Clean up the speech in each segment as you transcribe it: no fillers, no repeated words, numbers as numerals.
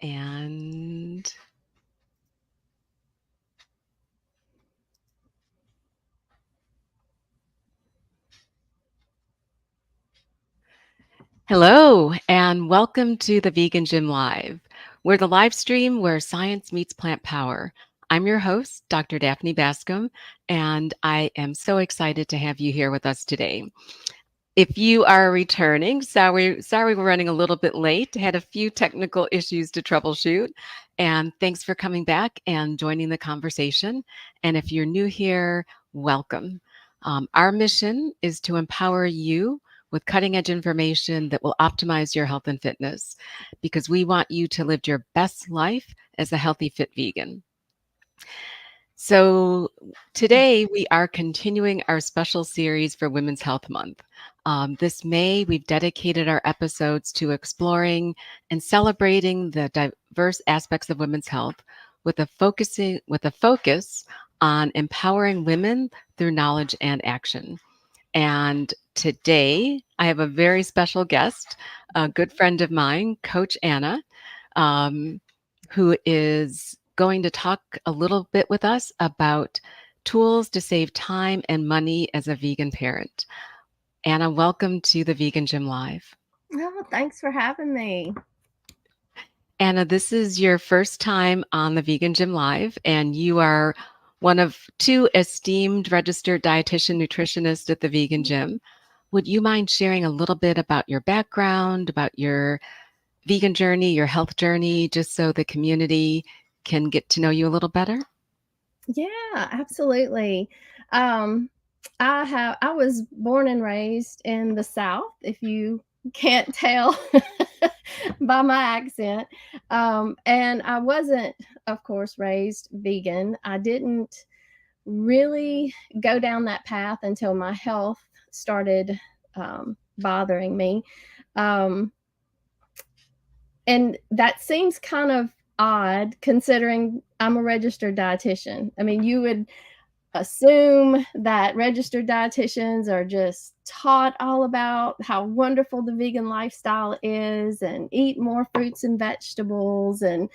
And hello, and welcome to the Vegan Gym Live. We're the live stream where science meets plant power. I'm your host, Dr. Daphne Bascom, and I am so excited to have you here with us today. If you are returning, sorry we're running a little bit late. Had a few technical issues to troubleshoot. And thanks for coming back and joining the conversation. And if you're new here, welcome. Our mission is to empower you with cutting edge information that will optimize your health and fitness because we want you to live your best life as a healthy, fit vegan. So, today we are continuing our special series for Women's Health Month. This May, we've dedicated our episodes to exploring and celebrating the diverse aspects of women's health with a focus on empowering women through knowledge and action. And today, I have a very special guest, a good friend of mine, Coach Anna, um, who is going to talk a little bit with us about tools to save time and money as a vegan parent. Anna, welcome to the Vegan Gym Live. Oh, thanks for having me. Anna, this is your first time on the Vegan Gym Live, and you are one of two esteemed registered dietitian nutritionists at the Vegan Gym. Would you mind sharing a little bit about your background, about your vegan journey, your health journey, just so the community can get to know you a little better? Yeah, absolutely. Um, I was born and raised in the South, if you can't tell by my accent. And I wasn't, of course, raised vegan. I didn't really go down that path until my health started bothering me. Um, and that seems kind of odd considering I'm a registered dietitian. I mean, you would assume that registered dietitians are just taught all about how wonderful the vegan lifestyle is and eat more fruits and vegetables. And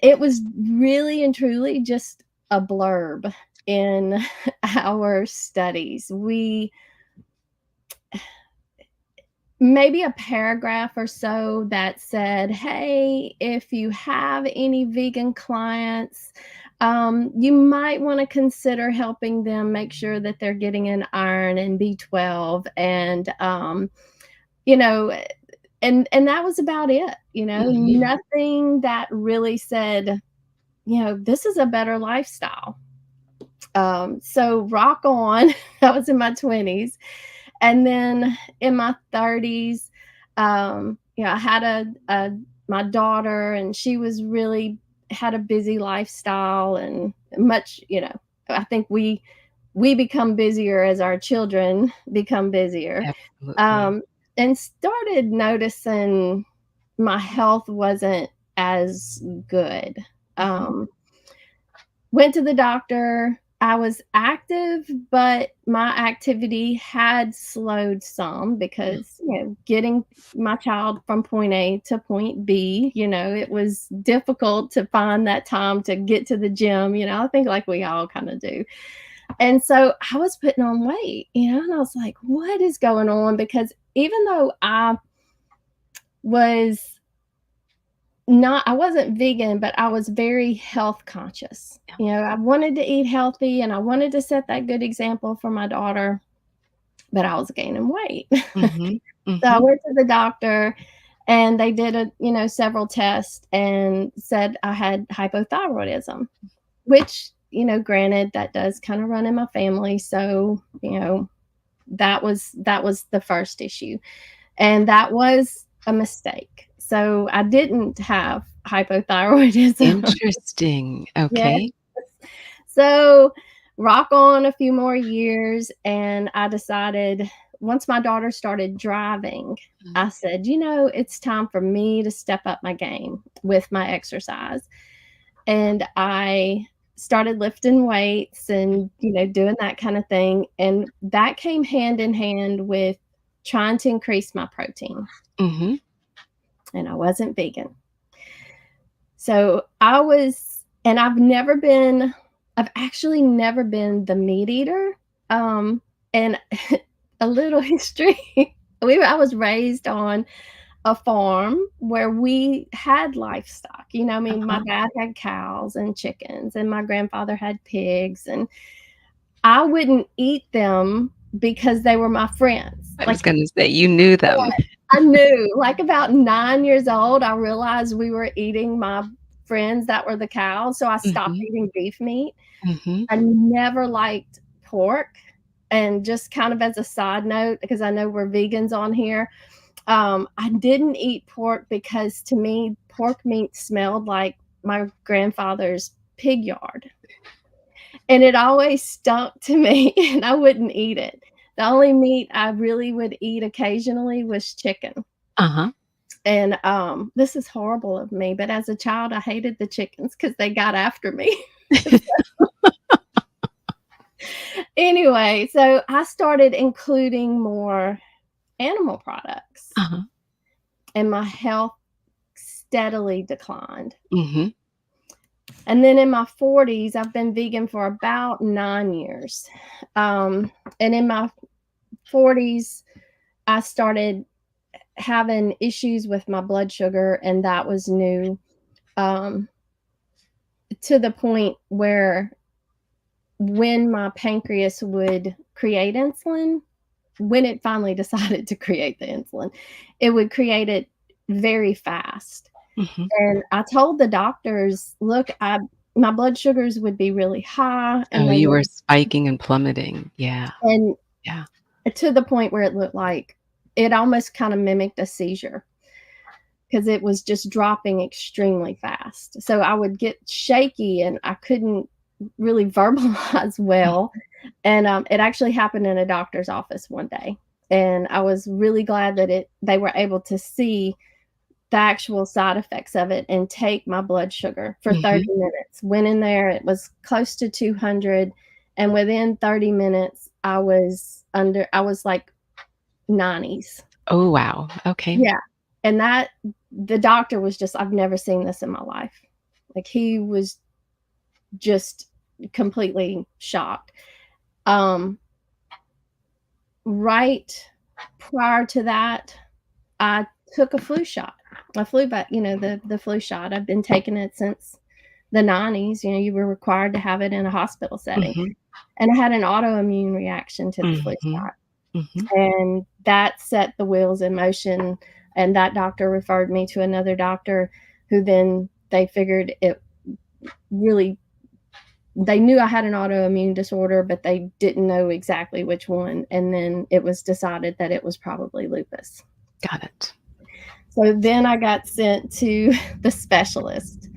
it was really and truly just a blurb in our studies. We maybe a paragraph or so that said, hey, if you have any vegan clients, you might want to consider helping them make sure that they're getting in iron and B12 and, you know, and that was about it, Mhm. nothing that really said, this is a better lifestyle. So rock on. I was in my 20s. And then in my 30s, I had my daughter, and she was really had a busy lifestyle and much, I think we become busier as our children become busier. Absolutely. Um, and started noticing my health wasn't as good. Mhm. Um, Went to the doctor. I was active, but my activity had slowed some Mm. because, getting my child from point A to point B, it was difficult to find that time to get to the gym. I think like we all kind of do. And so I was putting on weight, and I was like, what is going on? Because even though was I wasn't vegan, but I was very health conscious. Yeah. I wanted to eat healthy and I wanted to set that good example for my daughter, but I was gaining weight. Mhm. So I Mhm. went to the doctor and they did several tests and said I had hypothyroidism, which, granted that does kind of run in my family. So, that was the first issue. And that was a mistake. So I didn't have hypothyroidism. Interesting. Yes. Okay. So rock on a few more years, and I decided once my daughter started driving, Mm. I said, it's time for me to step up my game with my exercise. And I started lifting weights and, doing that kind of thing. And that came hand in hand with trying to increase my protein. Mhm. And I wasn't vegan. So I've actually never been the meat eater. And a little history. I was raised on a farm where we had livestock. I mean, my Uh-huh. dad had cows and chickens, and my grandfather had pigs, and I wouldn't eat them because they were my friends. I was Like, gonna say you knew them. I knew, like, about 9 years old, I realized we were eating my friends that were the cows, so I stopped Mhm, eating beef meat. mhm. I never liked pork, and just kind of as a side note, because I know we're vegans on here, I didn't eat pork because to me, pork meat smelled like my grandfather's pig yard, and it always stunk to me, and I wouldn't eat it. The only meat I really would eat occasionally was chicken. Uh-huh. And, this is horrible of me, but as a child, I hated the chickens because they got after me. Anyway, so I started including more animal products, Uh-huh. and my health steadily declined. Mhm. And then in my 40s, I've been vegan for about 9 years. And in my 40s, I started having issues with my blood sugar, and that was new, um, to the point where when my pancreas would create insulin, when it finally decided to create the insulin, it would create it very fast. Mhm. And I told the doctors, "Look, my blood sugars would be really high, Oh, and they you would." were spiking and plummeting. Yeah, And yeah. to the point where it looked like it almost kinda mimicked a seizure, because it was just dropping extremely fast. So I would get shaky, and I couldn't really verbalize Mm, well, and, it actually happened in a doctor's office one day, and I was really glad that they were able to see the actual side effects of it and take my blood sugar for 30 mhm. minutes. Went in there, it was close to 200, and within 30 minutes, I was like 90s. Oh, wow. Okay. Yeah, and the doctor was just, "I've never seen this in my life." Like, he was just completely shocked. Um, right prior to that, I took a flu shot. A flu but the flu shot. I've been taking it since the 90s. You were required to have it in a hospital setting. Mhm, And I had an autoimmune reaction to the flu mhm, shot. mhm. And that set the wheels in motion. And that doctor referred me to another doctor who then they figured it really, they knew I had an autoimmune disorder, but they didn't know exactly which one. And then it was decided that it was probably lupus. Got it. So then I got sent to the specialist.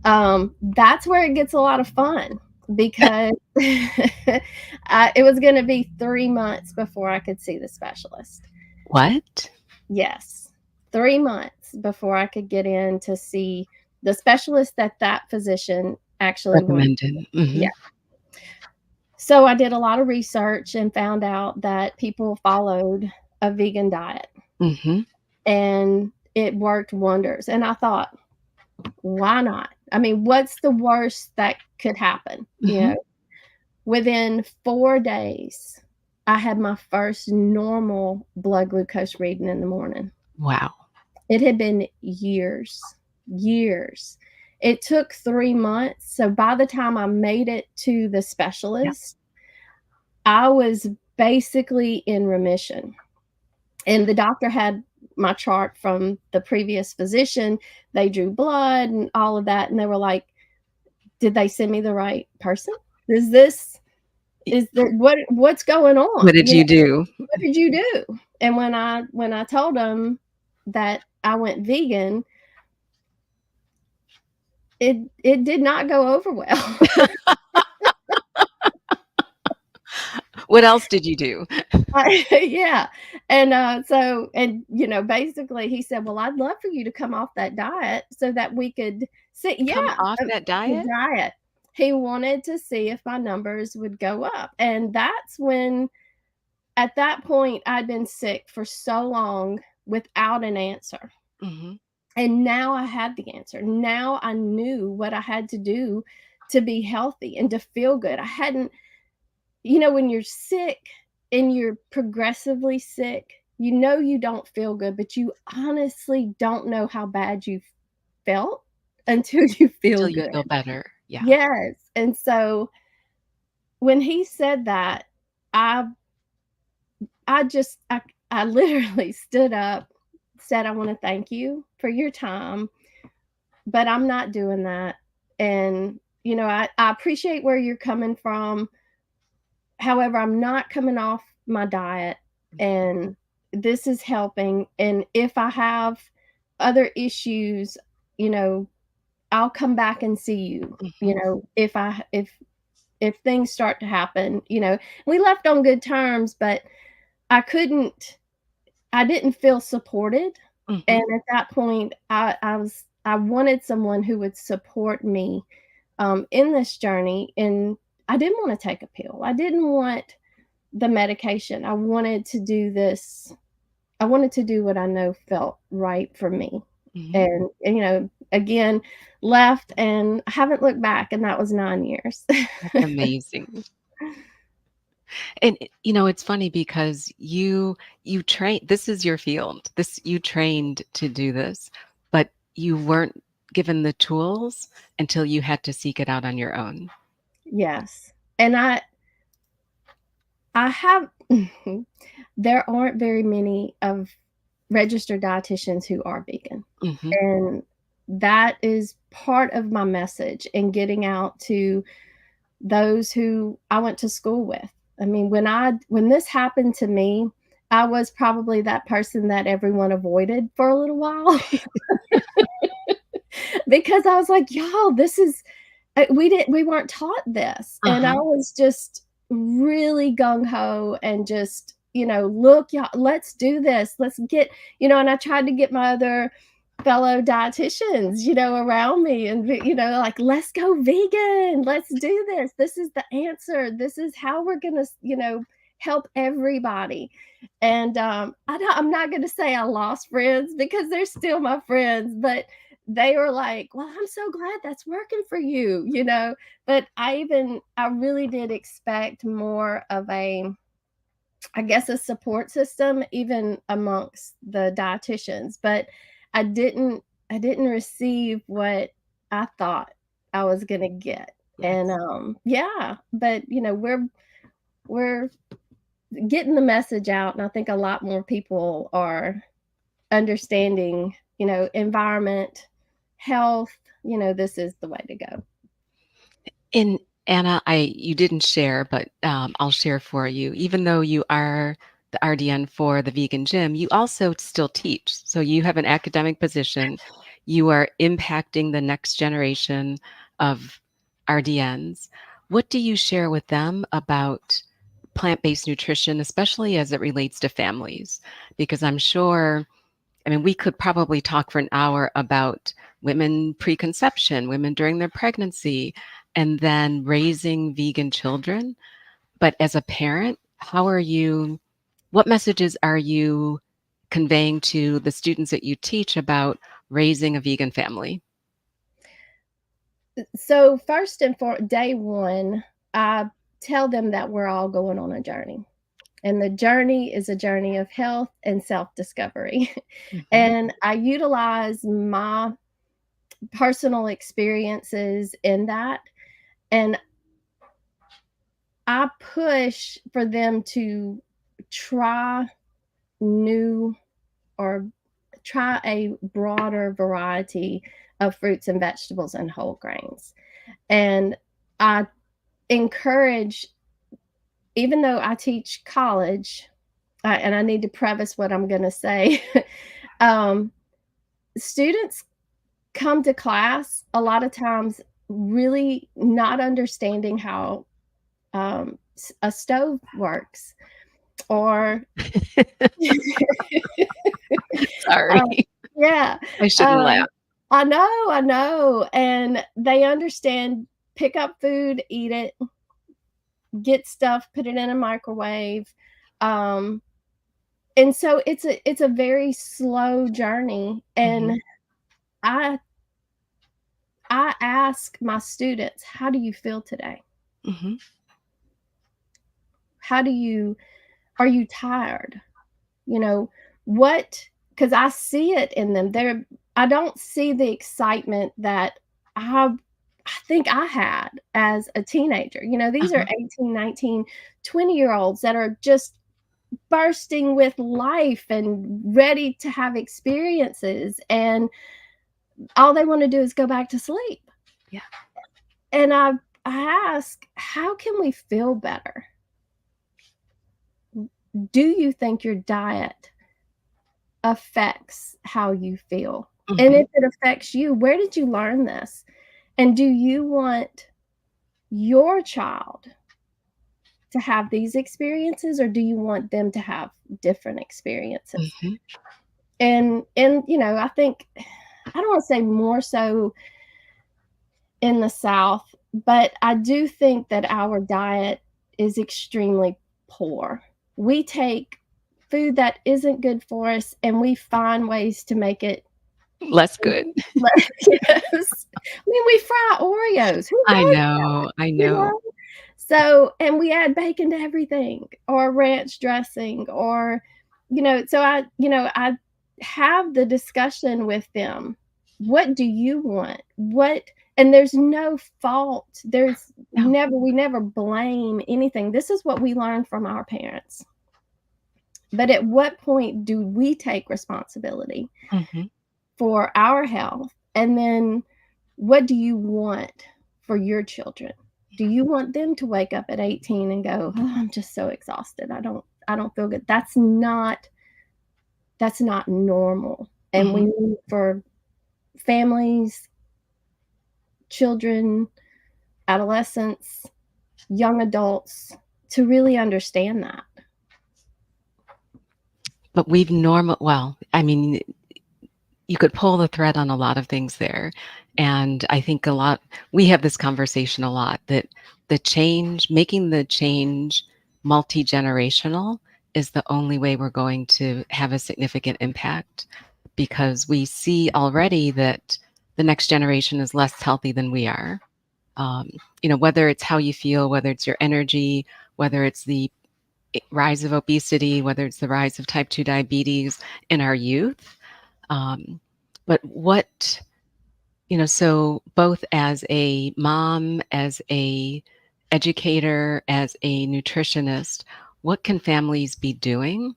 That's where it gets a lot of fun because it was going to be 3 months before I could see the specialist. What? Yes, 3 months before I could get in to see the specialist that physician actually wanted. Recommended. Yeah. Mhm, So I did a lot of research and found out that people followed a vegan diet, mhm, and it worked wonders. And I thought, why not? I mean, what's the worst that could happen? mhm. Within 4 days, I had my first normal blood glucose reading in the morning. Wow. It had been years, years. It took 3 months, so by the time I made it to the Yeah. specialist, I was basically in remission. And the doctor had my chart from the previous physician. They drew blood and all of that, and they were like, "Did they send me the right person? Is this Y is the what's going What on? did you do? What did you do?" And when I told them that I went vegan, it did not go over well. What else did you do? Yeah, and, basically he said, "Well, I'd love for you to come off that diet so that we could see." Come Yeah, off that the diet? diet. He wanted to see if my numbers would go up, and that's when at that point, I'd been sick for so long without an answer, Mhm. And now I had the answer. Now I knew what I had to do to be healthy and to feel good. I hadn't, when you're sick and you're progressively sick, you don't feel good, but you honestly don't know how bad you felt until you feel Till you good. feel better. Yeah. Yes. And so when he said that, I I just I literally stood up, said, "I want to thank you for your time, but I'm not doing that. And I appreciate where you're coming from. However, I'm not coming off my diet, and this is helping. And if I have other issues, you know, I'll come back and see you. Mhm. If things start to happen, we left on good terms, but I couldn't I didn't feel supported, and Mhm. at that point, I wanted someone who would support me, in this journey, and I didn't wanna take a pill. I didn't want the medication. I wanted to do what I know felt right for me, Mhm. and, again, left, and I haven't looked back, and that was 9 years. That's amazing. And it's funny because you train this is your field. This you trained to do this, but you weren't given the tools until you had to seek it out on your own. Yes, and I have there aren't very many of registered dietitians who are vegan. Mhm. And that is part of my message in getting out to those who I went to school with. I mean, when this happened to me, I was probably that person that everyone avoided for a little while because I was like, "Y'all, this is we weren't taught this." And I Uh-huh. was just really gung ho and just, look, y'all, let's do this. Let's get, and I tried to get my other fellow dietitians, around me and, like, let's go vegan. Let's do this. This is the answer. This is how we're going to, help everybody. And I'm not going to say I lost friends because they're still my friends, but they were like, "Well, I'm so glad that's working for you." But I really did expect more of I guess, a support system even amongst the dietitians, but I didn't I didn't receive what I thought I was gonna get. And, Yes. yeah, but, we're getting the message out, and I think a lot more people are understanding, environment, health, this is the way to go. And Anna, I you didn't share, but I'll share for you. Even though you are the RDN for the vegan gym, you also still teach. So you have an academic position. You are impacting the next generation of RDNs. What do you share with them about plant-based nutrition, especially as it relates to families? Because I'm sure I mean, we could probably talk for an hour about women preconception, women during their pregnancy, and then raising vegan children. But as a parent, what messages are you conveying to the students that you teach about raising a vegan family? So first and for day one, I tell them that we're all going on a journey. And the journey is a journey of health and self-discovery. Mhm. And I utilize my personal experiences in that. And I push for them to try new or try a broader variety of fruits and vegetables and whole grains. And I encourage, even though I teach college, and I need to preface what I'm going to say, um, students come to class a lot of times really not understanding how a stove works or Sorry, um, yeah, I shouldn't laugh. um, I know, and they understand, pick up food, eat it, get stuff, put it in a microwave, um, and so it's a very slow journey, and Mhm. I I ask my students, "How do you feel today? Mhm. How do you are you tired?" You know, what because I see it in them. I don't see the excitement that I I think I had as a teenager. These are Uh-huh. 18, 19, 20-year-olds that are just bursting with life and ready to have experiences, and all they want to do is go back to sleep. Yeah. And I ask, how can we feel better? Do you think your diet affects how you feel? And Mhm. if it affects you, where did you learn this? And do you want your child to have these experiences, or do you want them to have different experiences? Mhm. And I think I don't want to say more so in the South, but I do think that our diet is extremely poor. We take food that isn't good for us and we find ways to make it Less good. yes. I mean, we fry Oreos. Who I does know, I you know. know? So and we add bacon to everything or ranch dressing or I have the discussion with them. What do you want? What and there's no fault. There's No. never we never blame anything. This is what we learned from our parents. But at what point do we take responsibility Mhm. for our health? And then what do you want for your children? Do you want them to wake up at 18 and go, "Oh, I'm just so exhausted. I don't feel good." That's not normal. And we Mhm. need for families, children, adolescents, young adults to really understand that. But we've normal well, I mean, you could pull the thread on a lot of things there. And I think a lot we have this conversation a lot that making the change multi-generational is the only way we're going to have a significant impact because we see already that the next generation is less healthy than we are. Um, whether it's how you feel, whether it's your energy, whether it's the rise of obesity, whether it's the rise of type 2 diabetes in our youth. Um, but so both as a mom, as a educator, as a nutritionist, what can families be doing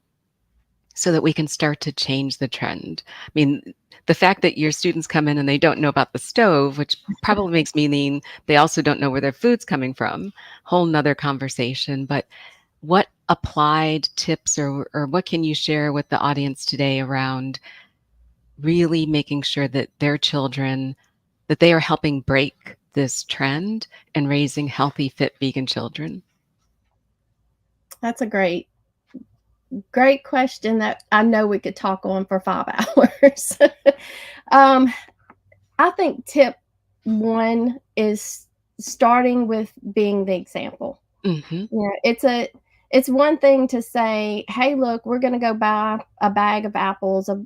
so that we can start to change the trend? I mean, the fact that your students come in and they don't know about the stove, which probably makes me mean they also don't know where their food's coming from, whole nother conversation. But what applied tips or what can you share with the audience today around really making sure that their children that they are helping break this trend and raising healthy, fit vegan children? That's a great question that I know we could talk on for 5 hours. um, I think tip 1 is starting with being the example. Mhm. It's one thing to say, "Hey, look, we're gonna go buy a bag of apples, a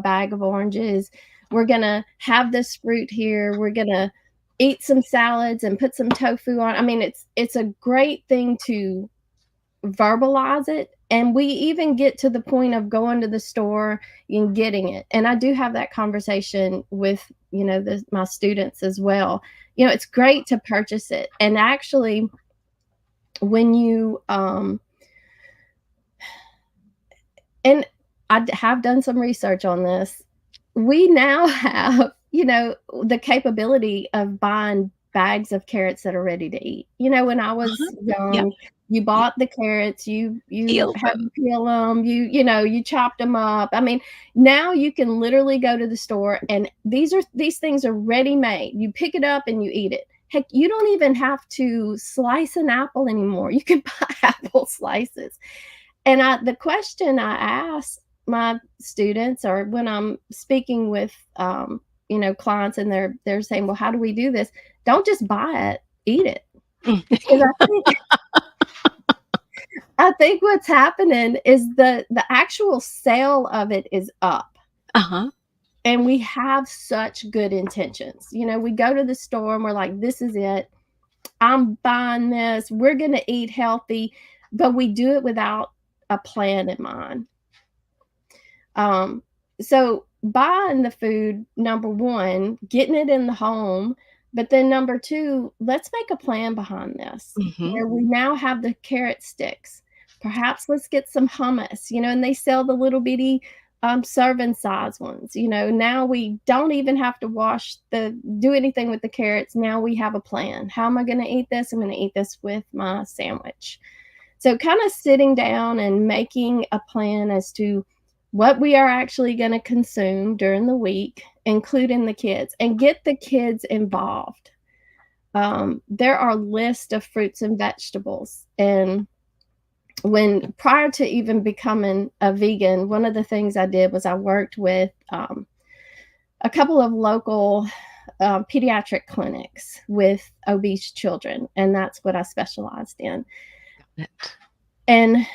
bag of oranges. We're gonna have this fruit here. We're gonna eat some salads and put some tofu on." I mean, it's a great thing to verbalize it, and we even get to the point of going to the store and getting it, and I do have that conversation with, my students as well. It's great to purchase it, and actually, when you, and have done some research on this. We now have, the capability of buying bags of carrots that are ready to eat. When I Uh-huh. was Yep. young, you You bought the carrots, you peel had them. to peel them, you chopped them up. I mean, now you can literally go to the store and these things are ready made. You pick it up and you eat it. Heck, you don't even have to slice an apple anymore. You can buy apple slices. And the question I ask my students or when I'm speaking with, clients and they're saying, "Well, how do we do this?" Don't just buy it, eat it. Mm. 'Cause I think what's happening is the actual sale of it is up. Uh-huh. And we have such good intentions. You know, we go to the store and we're like, this is it. I'm buying this. We're going to eat healthy, but we do it without a plan in mind. Um, so buying the food, number one, getting it in the home, but then number two, let's make a plan behind this. Mhm. Where we now have the carrot sticks. Perhaps let's get some hummus, you know, and they sell the little bitty serving size ones. You know, now we don't even have to do anything with the carrots. Now we have a plan. How am I going to eat this? I'm going to eat this with my sandwich. So kind of sitting down and making a plan as to what we are actually going to consume during the week, including the kids, and get the kids involved. There are lists of fruits and vegetables. And when prior to even becoming a vegan, one of the things I did was I worked with a couple of local pediatric clinics with obese children, and that's what I specialized in. And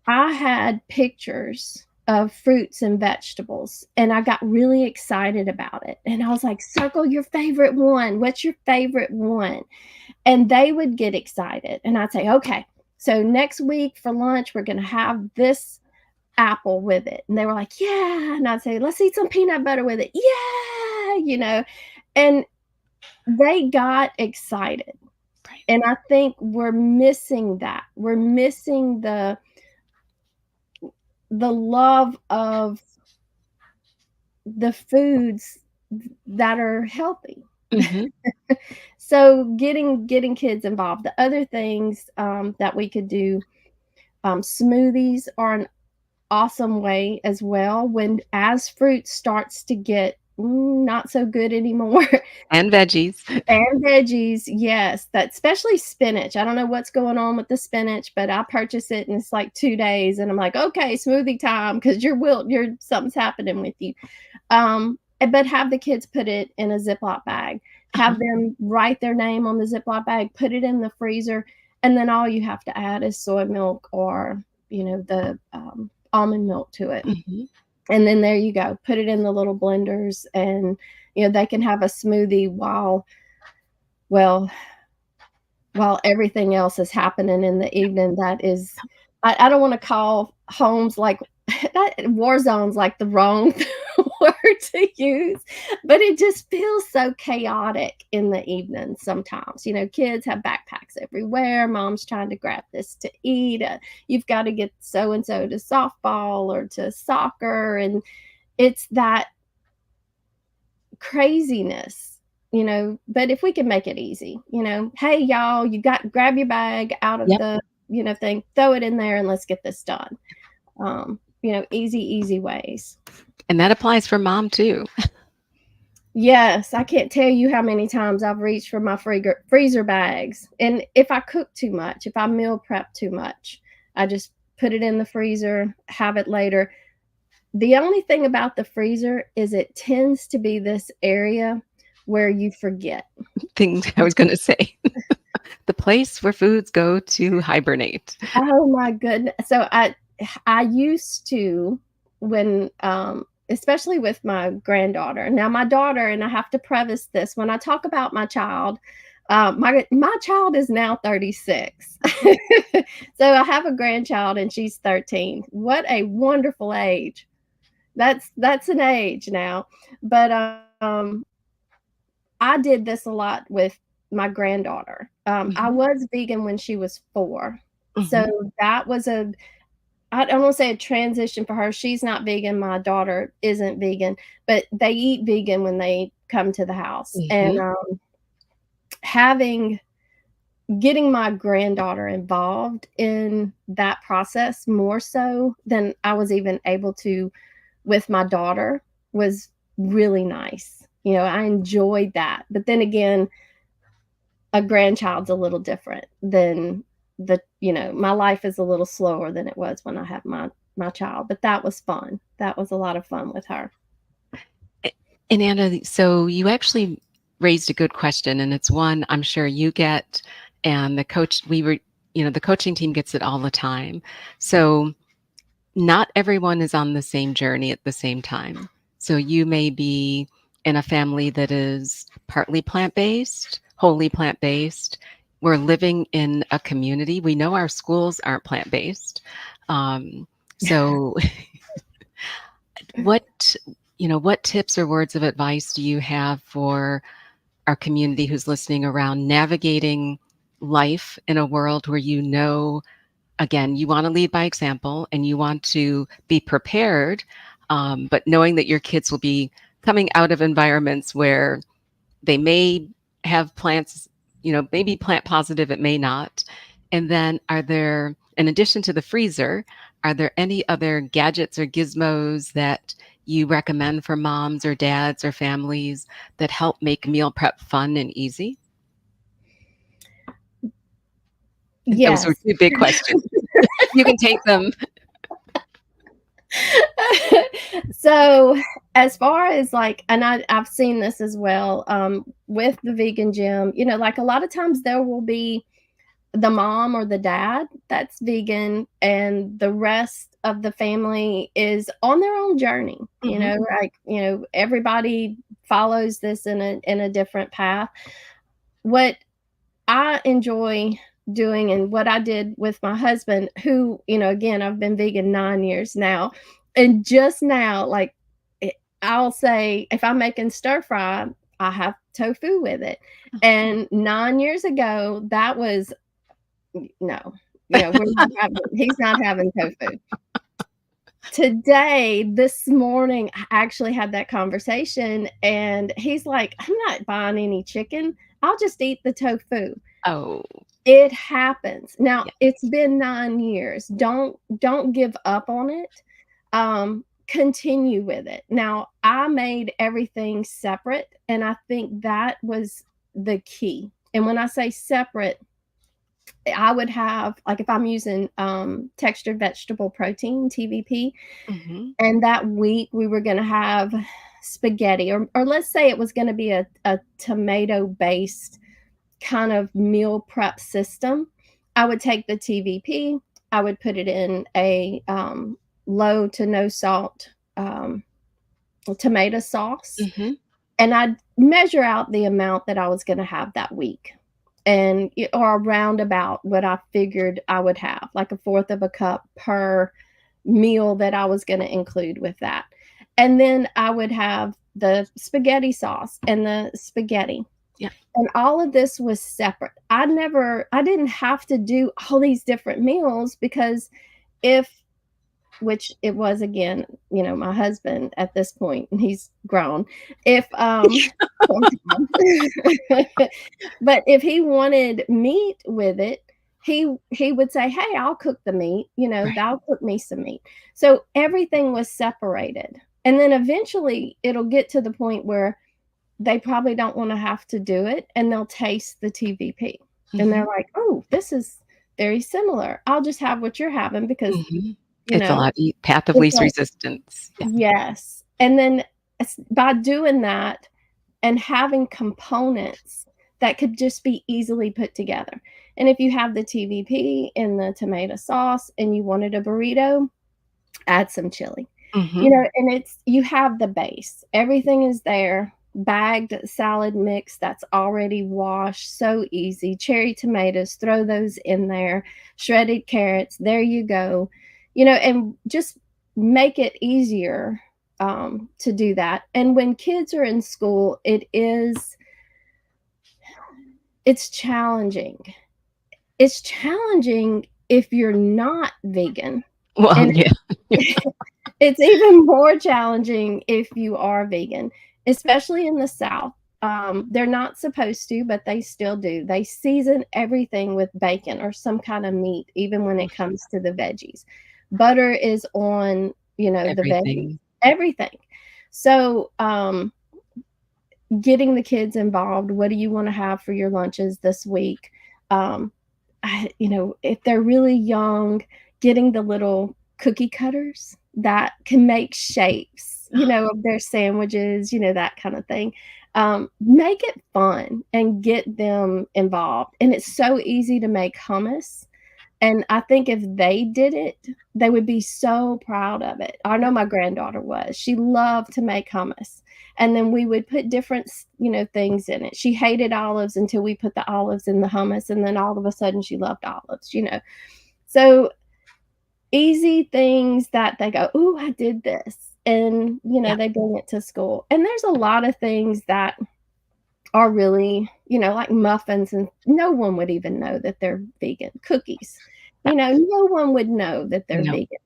I had pictures of fruits and vegetables, and I got really excited about it. And I was like, circle your favorite one. What's your favorite one? And they would get excited. And I'd say, okay, so next week for lunch, we're going to have this apple with it. And they were like, yeah. And I'd say, let's eat some peanut butter with it. Yeah. You know, and they got excited. Right. And I think we're missing that. We're missing the love of the foods that are healthy. Mhm. So getting kids involved. The other things that we could do, smoothies are an awesome way as well. When as fruit starts to get not so good anymore, And veggies. and veggies, yes, that especially spinach. I don't know what's going on with the spinach, but I purchase it and it's like 2 days, and I'm like, okay, smoothie time because you're something's happening with you. But have the kids put it in a Ziploc bag. Uh-huh. Have them write their name on the Ziploc bag, put it in the freezer, and then all you have to add is soy milk or the almond milk to it. Mhm. And then there you go. Put it in the little blenders, and they can have a smoothie well, while everything else is happening in the evening. That is, I don't want to call homes like war zones like the wrong word to use, but it just feels so chaotic in the evening sometimes. Kids have backpacks everywhere. Mom's trying to grab this to eat. You've got to get so and so to softball or to soccer, and it's that craziness. But if we can make it easy, hey y'all, grab your bag out of Yep. the thing, throw it in there, and let's get this done. Easy ways. And that applies for mom too. Yes, I can't tell you how many times I've reached for my freezer bags. And if I cook too much, if I meal prep too much, I just put it in the freezer, have it later. The only thing about the freezer is it tends to be this area where you forget. Things I was going to say. The place where foods go to hibernate. Oh my goodness. So I used to, when especially with my granddaughter. Now my daughter, and I have to preface this when I talk about my child, my child is now 36. So I have a grandchild and she's 13. What a wonderful age. That's an age now. But I did this a lot with my granddaughter. I Mhm. was vegan when she was 4. Mhm. So that was I don't want to say a transition for her. She's not vegan. My daughter isn't vegan, but they eat vegan when they come to the house. And Mhm. having getting my granddaughter involved in that process more so than I was even able to with my daughter was really nice. I enjoyed that. But then again, a grandchild's a little different than my life is a little slower than it was when I had my child, but that was fun. That was a lot of fun with her. A- And Anna, so you actually raised a good question, and it's one I'm sure you get, and the coaching team gets it all the time. So not everyone is on the same journey at the same time. So you may be in a family that is partly plant-based, wholly plant-based. We're living in a community. We know our schools aren't plant-based. Um, so what, what tips or words of advice do you have for our community who's listening around navigating life in a world where again, you want to lead by example and you want to be prepared, but knowing that your kids will be coming out of environments where they may have plants, maybe plant positive, it may not. And then in addition to the freezer, are there any other gadgets or gizmos that you recommend for moms or dads or families that help make meal prep fun and easy? Those were Yes. two big questions. You can take them. So as far as like, and I've seen this as well, with the vegan gym, like a lot of times there will be the mom or the dad that's vegan and the rest of the family is on their own journey. Mhm. Like, everybody follows this in a different path. What I enjoy doing and what I did with my husband, who, again, I've been vegan 9 years now. And just now, like, I'll say if I'm making stir fry, I have tofu with it. And 9 years ago, that was no, he's not having tofu. Today, this morning, I actually had that conversation, and he's like, I'm not buying any chicken. I'll just eat the tofu. Oh, It happens. Now, yeah. it's been 9 years. Don't give up on it. Continue with it. Now, I made everything separate, and I think that was the key. And when I say separate, I would have like if I'm using textured vegetable protein, TVP, Mhm. and that week we were going to have spaghetti, or let's say it was going to be a tomato based kind of meal prep system. I would take the TVP, I would put it in a low to no salt tomato sauce, Mhm. and I'd measure out the amount that I was going to have that week. And or around about what I figured I would have, like a fourth of a cup per meal that I was going to include with that. And then I would have the spaghetti sauce and the spaghetti. Yeah. And all of this was separate. I didn't have to do all these different meals because if which it was again, my husband at this point, and he's grown. If but if he wanted meat with it, he would say, "Hey, I'll cook the meat, Right. thou cook me some meat." So everything was separated. And then eventually it'll get to the point where they probably don't want to have to do it and they'll taste the TVP. And they're Mhm. like, "Oh, this is very similar. I'll just have what you're having because, Mhm. you It's a know, lot path of it's least like." resistance. Yeah. Yes. And then by doing that and having components that could just be easily put together. And if you have the TVP and the tomato sauce and you wanted a burrito, add some chili. Mhm. And you have the base. Everything is there. Bagged salad mix that's already washed, so easy. Cherry tomatoes, throw those in there. Shredded carrots, there you go. And just make it easier to do that. And when kids are in school, it's challenging. It's challenging if you're not vegan. Well, And yeah. it's even more challenging if you are vegan, especially in the South. They're not supposed to, but they still do. They season everything with bacon or some kind of meat, even when it comes to the veggies. Butter is on, the veggies, Everything. everything. So, getting the kids involved. What do you want to have for your lunches this week? Um, if they're really young, getting the little cookie cutters that can make shapes, of their sandwiches, that kind of thing. Make it fun and get them involved. And it's so easy to make hummus. And I think if they did it, they would be so proud of it. I know my granddaughter was. She loved to make hummus. And then we would put different, things in it. She hated olives until we put the olives in the hummus. And then all of a sudden she loved olives. So easy things that they go, "Ooh, I did this." And, Yeah. they bring it to school. And there's a lot of things that are really, like muffins, and no one would even know that they're vegan. Cookies, Yeah. no one would know that they're No. vegan.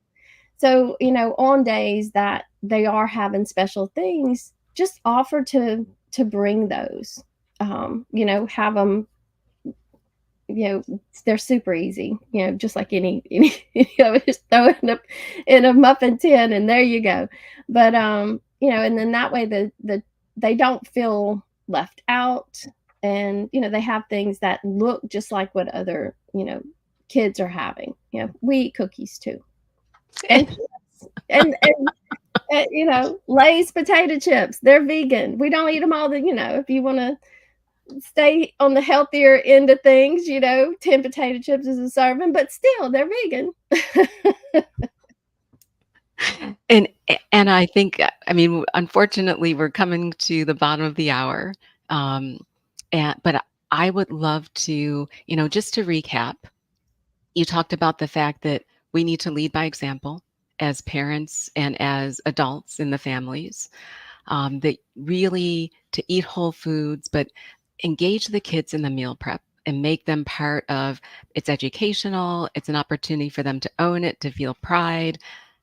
So, on days that they are having special things, just offer to bring those. Have them, they're super easy, just like any just throw it in a muffin tin and there you go. But and then that way they don't feel left out, and they have things that look just like what other, kids are having. We eat cookies too. And chips. Lay's potato chips, they're vegan. We don't eat them all if you want to stay on the healthier end of things, 10 potato chips is a serving, but still they're vegan. And I think, I mean, unfortunately, we're coming to the bottom of the hour. Um, but I would love to, just to recap, you talked about the fact that we need to lead by example as parents and as adults in the families, that really to eat whole foods, but engage the kids in the meal prep and make them part of it's educational. It's an opportunity for them to own it, to feel pride,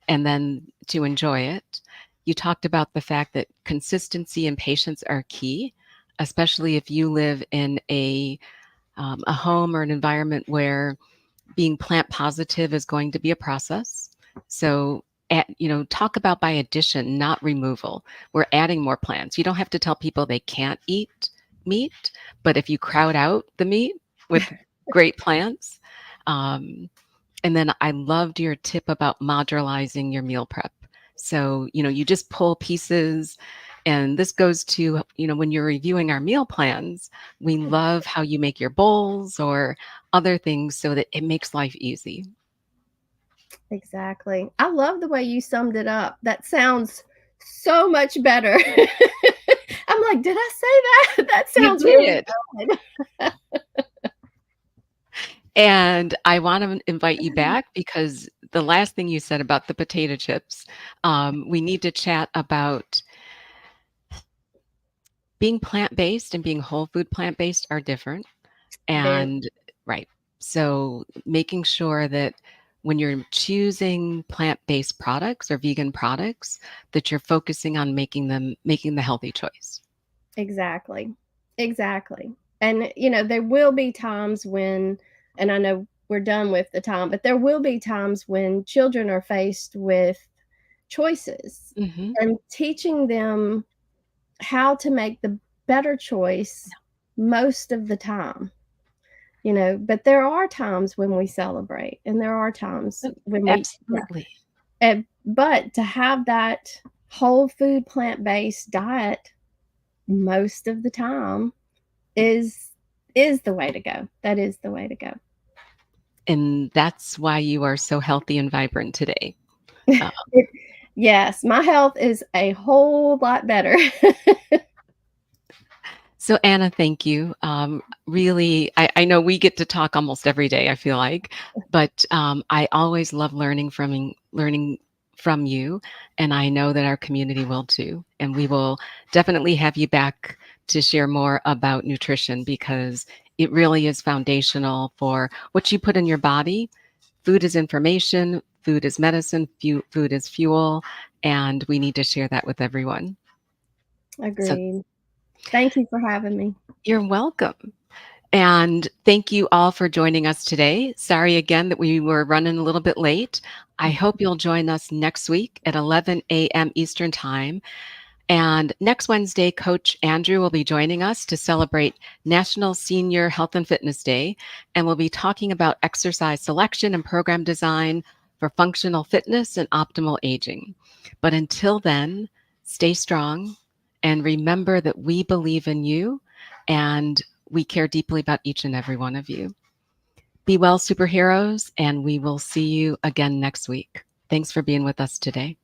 and then to enjoy it. You talked about the fact that consistency and patience are key, especially if you live in a home or an environment where being plant positive is going to be a process. So, talk about by addition, not removal. We're adding more plants. You don't have to tell people they can't eat meat, but if you crowd out the meat with great plants, um, and then I loved your tip about modularizing your meal prep. So, you just pull pieces. And this goes to, when you're reviewing our meal plans, we love how you make your bowls or other things so that it makes life easy. Exactly. I love the way you summed it up. That sounds so much better. I'm like, did I say that? That You sounds really did. good. And I want to invite you back because the last thing you said about the potato chips, we need to chat about being plant-based and being whole food plant-based are different. Very And right. So making sure that when you're choosing plant-based products or vegan products, that you're focusing on making the healthy choice. exactly. Exactly. And there will be times when, and I know we're done with the time, but there will be times when children are faced with choices, Hmm. and teaching them how to make the better choice most of the time. But there are times when we celebrate, and there are times when yeah. Absolutely. But to have that whole food plant-based diet most of the time is is the way to go. That is the way to go. And that's why you are so healthy and vibrant today. Uh, It, yes, my health is a whole lot better. so Anna, thank you. Really, I know we get to talk almost every day, I feel like, but I always love learning from you, and I know that our community will too. And we will definitely have you back to share more about nutrition because it really is foundational for what you put in your body. Food is information, food is medicine, food is fuel, and we need to share that with everyone. So Agreed. Thank you for having me. you're welcome. And thank you all for joining us today. Sorry again that we were running a little bit late. I hope you'll join us next week at 11 a.m. Eastern Time. And next Wednesday, Coach Andrew will be joining us to celebrate National Senior Health and Fitness Day. And we'll be talking about exercise selection and program design for functional fitness and optimal aging. But until then, stay strong and remember that we believe in you and we care deeply about each and every one of you. Be well, superheroes, and we will see you again next week. Thanks for being with us today.